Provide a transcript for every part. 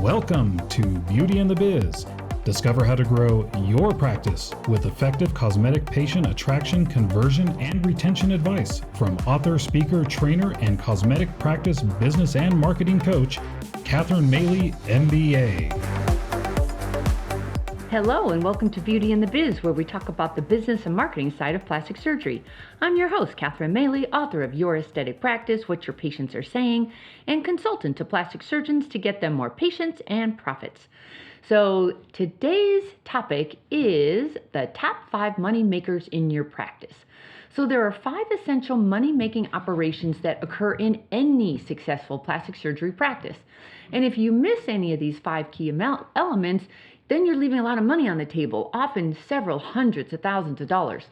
Welcome to Beauty and the Biz. Discover how to grow your practice with effective cosmetic patient attraction, conversion, and retention advice from author, speaker, trainer, and cosmetic practice business and marketing coach, Catherine Maley, MBA. Hello and welcome to Beauty and the Biz, where we talk about the business and marketing side of plastic surgery. I'm your host, Catherine Maley, author of Your Aesthetic Practice, What Your Patients Are Saying, and consultant to plastic surgeons to get them more patients and profits. So today's topic is the top 5 money makers in your practice. So there are 5 essential money-making operations that occur in any successful plastic surgery practice. And if you miss any of these 5 key elements, then you're leaving a lot of money on the table, often several hundreds of thousands of dollars.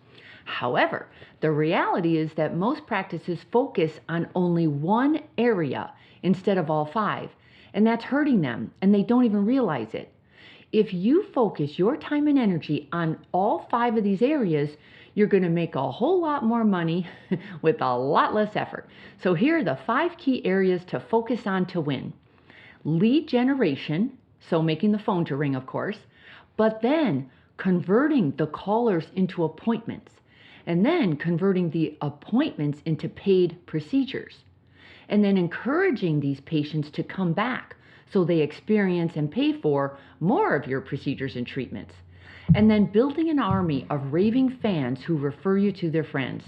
However, the reality is that most practices focus on only one area instead of all 5, and that's hurting them, and they don't even realize it. If you focus your time and energy on all 5 of these areas, you're going to make a whole lot more money with a lot less effort. So here are the 5 key areas to focus on to win. Lead generation, so making the phone to ring, of course, but then converting the callers into appointments, and then converting the appointments into paid procedures, and then encouraging these patients to come back so they experience and pay for more of your procedures and treatments, and then building an army of raving fans who refer you to their friends.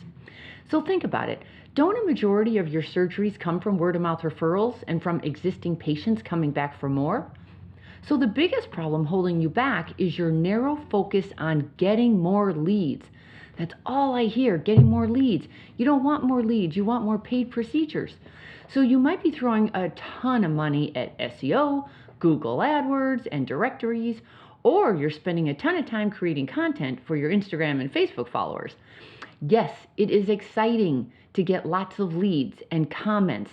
So think about it. Don't a majority of your surgeries come from word-of-mouth referrals and from existing patients coming back for more? So the biggest problem holding you back is your narrow focus on getting more leads. That's all I hear, getting more leads. You don't want more leads, you want more paid procedures. So you might be throwing a ton of money at SEO, Google AdWords, and directories, or you're spending a ton of time creating content for your Instagram and Facebook followers. Yes, it is exciting to get lots of leads and comments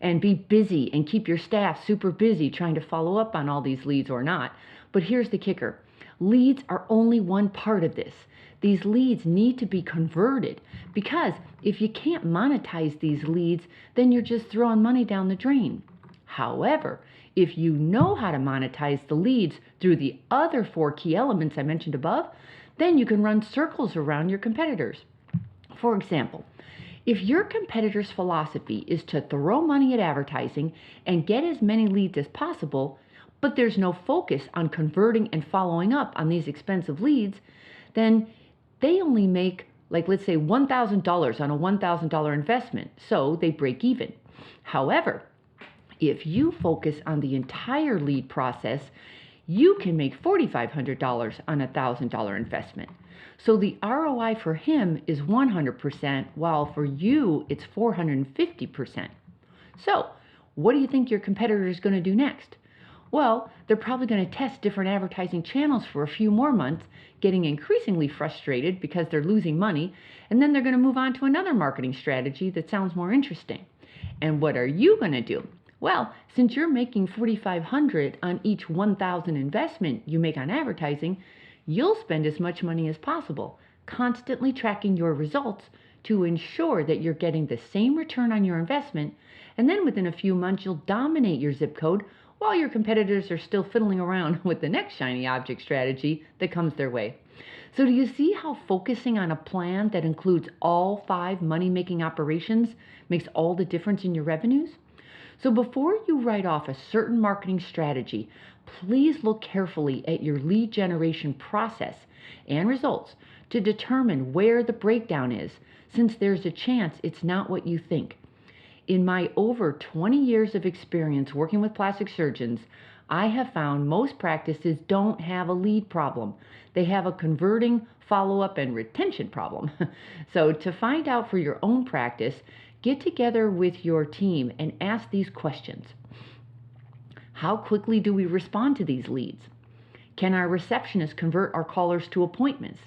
and be busy and keep your staff super busy trying to follow up on all these leads or not. But here's the kicker. Leads are only one part of this. These leads need to be converted, because if you can't monetize these leads, then you're just throwing money down the drain. However, if you know how to monetize the leads through the other 4 key elements I mentioned above, then you can run circles around your competitors. For example, if your competitor's philosophy is to throw money at advertising and get as many leads as possible, but there's no focus on converting and following up on these expensive leads, then they only make, let's say $1,000 on a $1,000 investment, so they break even. However, if you focus on the entire lead process, you can make $4,500 on a $1,000 investment. So the ROI for him is 100%, while for you, it's 450%. So what do you think your competitor is going to do next? Well, they're probably going to test different advertising channels for a few more months, getting increasingly frustrated because they're losing money, and then they're going to move on to another marketing strategy that sounds more interesting. And what are you going to do? Well, since you're making $4,500 on each $1,000 investment you make on advertising, you'll spend as much money as possible, constantly tracking your results to ensure that you're getting the same return on your investment, and then within a few months you'll dominate your zip code while your competitors are still fiddling around with the next shiny object strategy that comes their way. So do you see how focusing on a plan that includes all 5 money-making operations makes all the difference in your revenues? So before you write off a certain marketing strategy, please look carefully at your lead generation process and results to determine where the breakdown is, since there's a chance it's not what you think. In my over 20 years of experience working with plastic surgeons, I have found most practices don't have a lead problem. They have a converting, follow-up, and retention problem. So to find out for your own practice, get together with your team and ask these questions. How quickly do we respond to these leads? Can our receptionist convert our callers to appointments?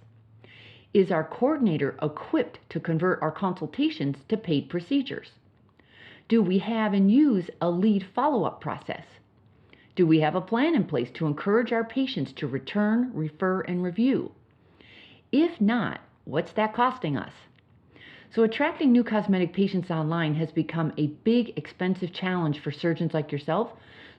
Is our coordinator equipped to convert our consultations to paid procedures? Do we have and use a lead follow-up process? Do we have a plan in place to encourage our patients to return, refer, and review? If not, what's that costing us? So attracting new cosmetic patients online has become a big, expensive challenge for surgeons like yourself.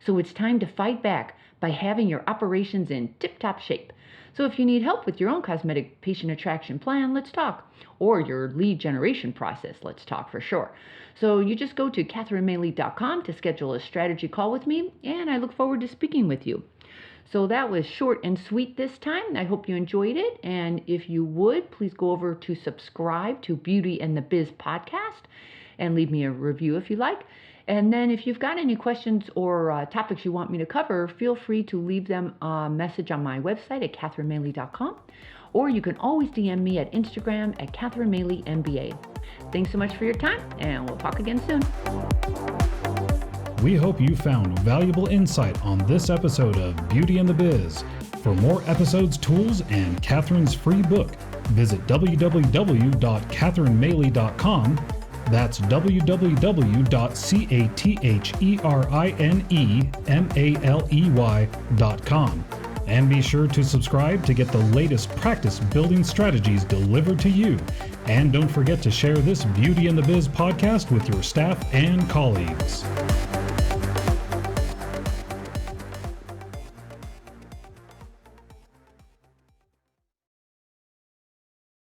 So it's time to fight back by having your operations in tip-top shape. So if you need help with your own cosmetic patient attraction plan, let's talk. Or your lead generation process, let's talk for sure. So you just go to CatherineMaley.com to schedule a strategy call with me, and I look forward to speaking with you. So that was short and sweet this time. I hope you enjoyed it. And if you would, please go over to subscribe to Beauty and the Biz podcast and leave me a review if you like. And then if you've got any questions or topics you want me to cover, feel free to leave them a message on my website at CatherineMaley.com. Or you can always DM me at Instagram at CatherineMaleyMBA. Thanks so much for your time, and we'll talk again soon. We hope you found valuable insight on this episode of Beauty and the Biz. For more episodes, tools, and Catherine's free book, visit www.CatherineMaley.com. That's www.CatherineMaley.com. And be sure to subscribe to get the latest practice building strategies delivered to you. And don't forget to share this Beauty and the Biz podcast with your staff and colleagues.